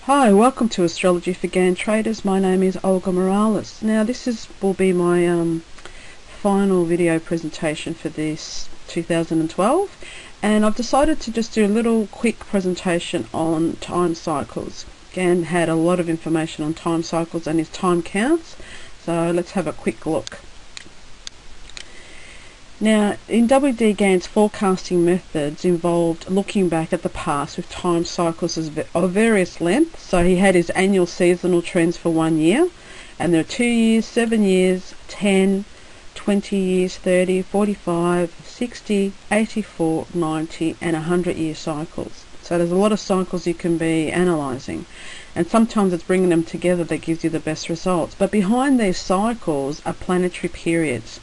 Hi, welcome to Astrology for Gann Traders. My name is Olga Morales. Now will be my final video presentation for this 2012, and I've decided to just do a little quick presentation on time cycles. Gann had a lot of information on time cycles and his time counts, so let's have a quick look. Now, in W.D. Gann's forecasting methods involved looking back at the past with time cycles of various lengths. So he had his annual seasonal trends for 1 year, and there are 2 years, 7 years, 10, 20 years, 30, 45, 60, 84, 90 and 100-year cycles. So there's a lot of cycles you can be analysing, and sometimes it's bringing them together that gives you the best results. But behind these cycles are planetary periods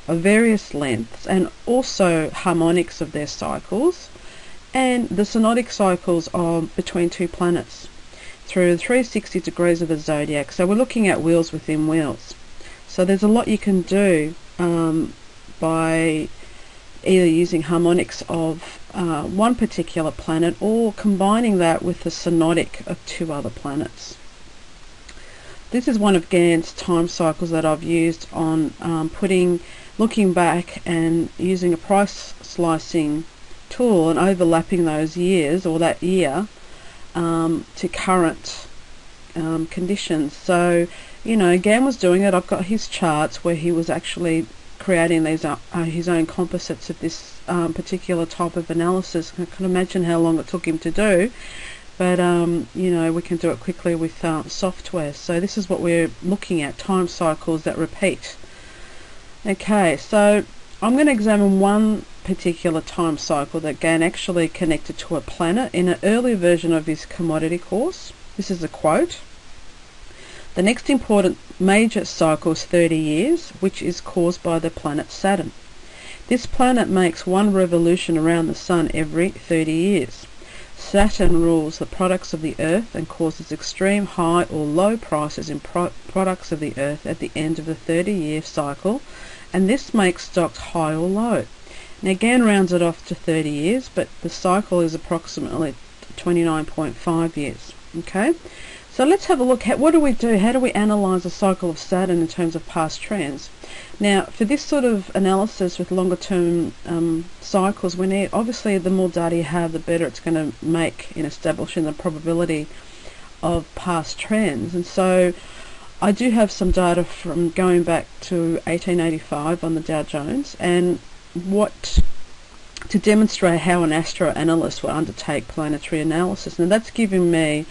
of various lengths and also harmonics of their cycles, and the synodic cycles are between two planets through 360 degrees of the zodiac. So we're looking at wheels within wheels. So there's a lot you can do by either using harmonics of one particular planet or combining that with the synodic of two other planets. This is one of Gann's time cycles that I've used on looking back and using a price slicing tool and overlapping those years or that year to current conditions. So, you know, Gann was doing it. I've got his charts where he was actually creating these his own composites of this particular type of analysis. I can imagine how long it took him to do, but you know, we can do it quickly with software. So this is what we're looking at, time cycles that repeat. Okay, so I'm going to examine one particular time cycle that Gann actually connected to a planet in an early version of his commodity course. This is a quote: "The next important major cycle is 30 years, which is caused by the planet Saturn. This planet makes one revolution around the Sun every 30 years. Saturn rules the products of the Earth and causes extreme high or low prices in products of the Earth at the end of the 30-year cycle, and this makes stocks high or low." Now Gann rounds it off to 30 years, but the cycle is approximately 29.5 years. Okay, so let's have a look at what do we do? How do we analyse the cycle of Saturn in terms of past trends? Now, for this sort of analysis with longer term cycles, we need, obviously, the more data you have, the better it's going to make in establishing the probability of past trends. And so I do have some data from going back to 1885 on the Dow Jones, and to demonstrate how an astro-analyst will undertake planetary analysis. Now that's giving me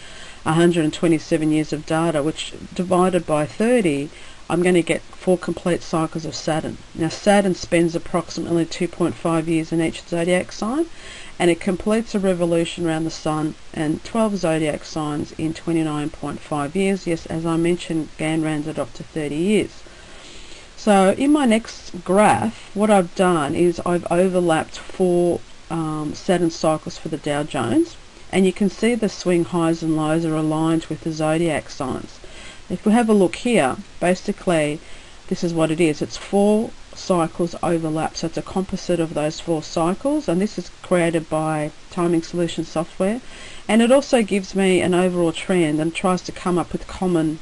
127 years of data, which divided by 30, I'm going to get 4 complete cycles of Saturn. Now Saturn spends approximately 2.5 years in each zodiac sign, and it completes a revolution around the Sun and 12 zodiac signs in 29.5 years. Yes, as I mentioned, Gann rounded up to 30 years. So in my next graph, what I've done is I've overlapped 4 Saturn cycles for the Dow Jones, and you can see the swing highs and lows are aligned with the zodiac signs. If we have a look here, basically this is what it is. It's 4 cycles overlap, so it's a composite of those 4 cycles, and this is created by timing solution software, and it also gives me an overall trend and tries to come up with common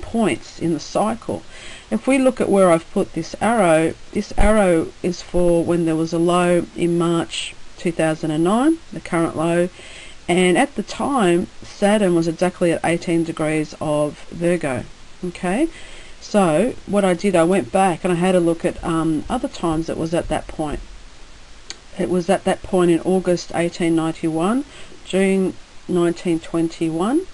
points in the cycle. If we look at where I've put this arrow is for when there was a low in March 2009, the current low, and at the time Saturn was exactly at 18 degrees of Virgo. Okay, so what I did, I went back and I had a look at other times it was at that point. It was at that point in August 1891, June 1921,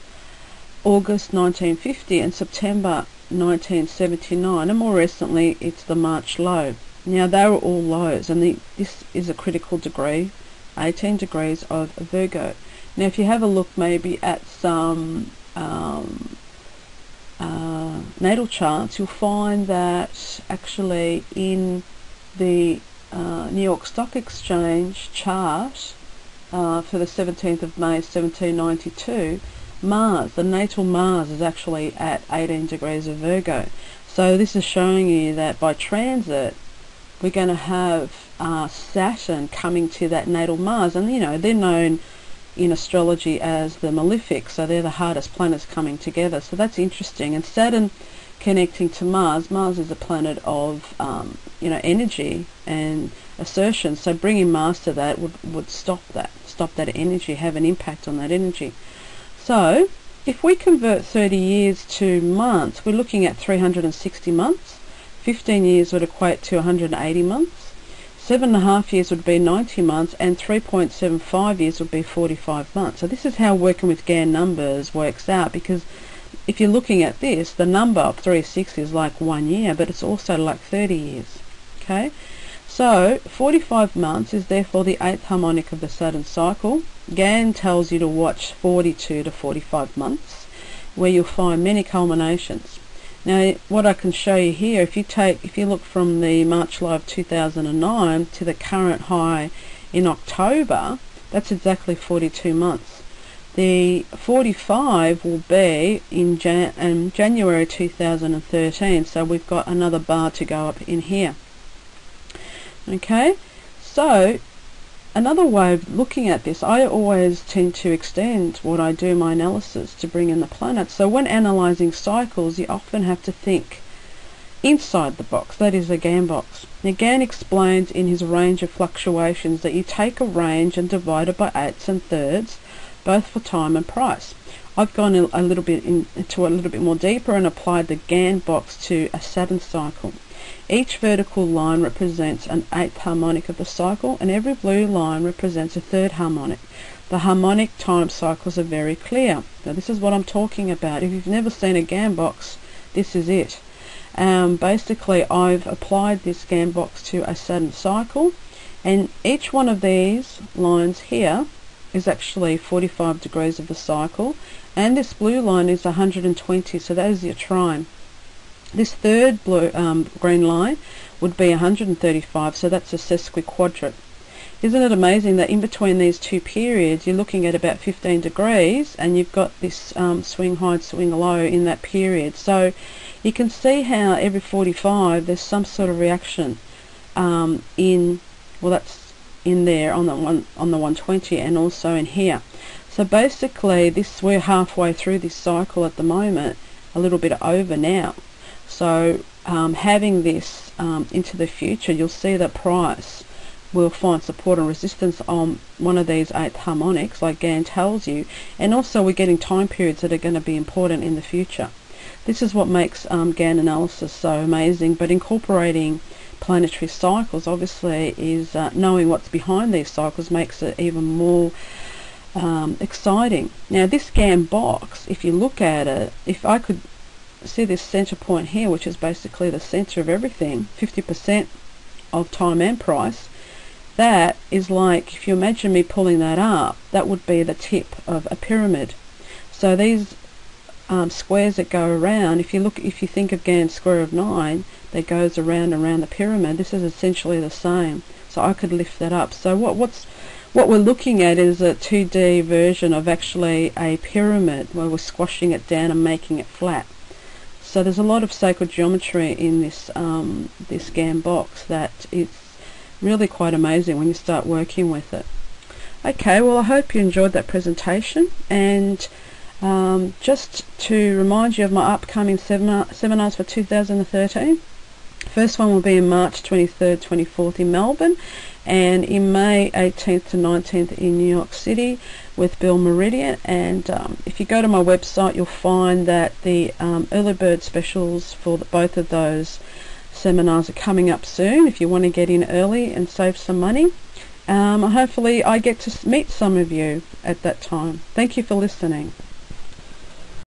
August 1950 and September 1979, and more recently it's the March low. Now they were all lows, and this is a critical degree, 18 degrees of Virgo. Now if you have a look maybe at some natal charts, you'll find that actually in the New York Stock Exchange chart for the 17th of May 1792, Mars, the natal Mars, is actually at 18 degrees of Virgo. So this is showing you that by transit we're going to have Saturn coming to that natal Mars, and you know, they're known in astrology as the malefic, so they're the hardest planets coming together. So that's interesting. And Saturn connecting to Mars. Mars is a planet of energy and assertion. So bringing Mars to that would stop that energy, have an impact on that energy. So if we convert 30 years to months, we're looking at 360 months. 15 years would equate to 180 months. 7.5 years would be 90 months, and 3.75 years would be 45 months. So this is how working with Gann numbers works out, because if you're looking at this, the number of 360 is like 1 year, but it's also like 30 years. Okay, so 45 months is therefore the 8th harmonic of the Saturn cycle. Gann tells you to watch 42 to 45 months, where you'll find many culminations. Now, what I can show you here, if you look from the March low of 2009 to the current high in October, that's exactly 42 months. The 45 will be in January 2013, so we've got another bar to go up in here. Okay, so another way of looking at this, I always tend to extend what I do, my analysis, to bring in the planets. So when analysing cycles, you often have to think inside the box, that is a Gann box. Now, Gann explains in his range of fluctuations that you take a range and divide it by 8ths and 1/3, both for time and price. I've gone a little bit into a little bit more deeper and applied the Gann box to a Saturn cycle. Each vertical line represents an 8th harmonic of the cycle, and every blue line represents a 3rd harmonic. The harmonic time cycles are very clear. Now, this is what I'm talking about. If you've never seen a Gann box, this is it. Basically, I've applied this Gann box to a Saturn cycle, and each one of these lines here is actually 45 degrees of the cycle, and this blue line is 120, so that is your trine. This third green line would be 135, so that's a sesquiquadrate. Isn't it amazing that in between these two periods you're looking at about 15 degrees, and you've got this swing high, swing low in that period. So you can see how every 45 there's some sort of reaction that's in there on the 120, and also in here. So basically we're halfway through this cycle at the moment, a little bit over now. So having this into the future, you'll see that price will find support and resistance on one of these 8th harmonics, like Gann tells you, and also we're getting time periods that are going to be important in the future. This is what makes Gann analysis so amazing, but incorporating planetary cycles obviously is knowing what's behind these cycles makes it even more exciting. Now, this Gann box, if you look at it, if I could see this center point here, which is basically the center of everything, 50% of time and price, that is like, if you imagine me pulling that up, that would be the tip of a pyramid. So these squares that go around, if you think of Gann's square of 9 that goes around and around the pyramid, this is essentially the same. So I could lift that up. So what we're looking at is a 2D version of actually a pyramid, where we're squashing it down and making it flat. So there's a lot of sacred geometry in this this Gann box that is really quite amazing when you start working with it. Okay, well, I hope you enjoyed that presentation, and just to remind you of my upcoming seminars for 2013. First one will be in March 23rd, 24th in Melbourne, and in May 18th to 19th in New York City with Bill Meridian. And if you go to my website, you'll find that the early bird specials for both of those seminars are coming up soon if you want to get in early and save some money. Hopefully I get to meet some of you at that time. Thank you for listening.